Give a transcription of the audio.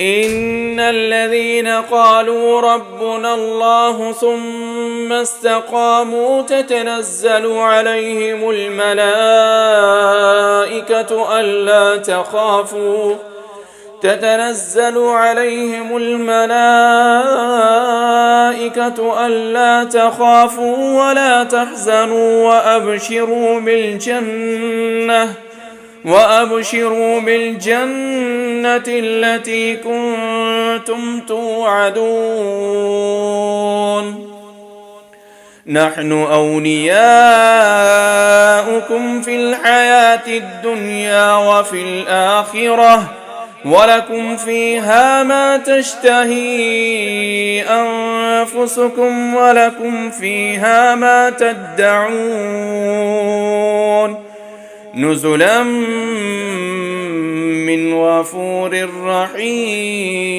إن الذين قالوا ربنا الله ثم استقاموا تتنزل عليهم الملائكة ألا تخافوا ولا تحزنوا وأبشروا بالجنة التي كنتم توعدون نحن أولياؤكم في الحياة الدنيا وفي الآخرة ولكم فيها ما تشتهي أنفسكم ولكم فيها ما تدعون نزلا من غفور رحيم.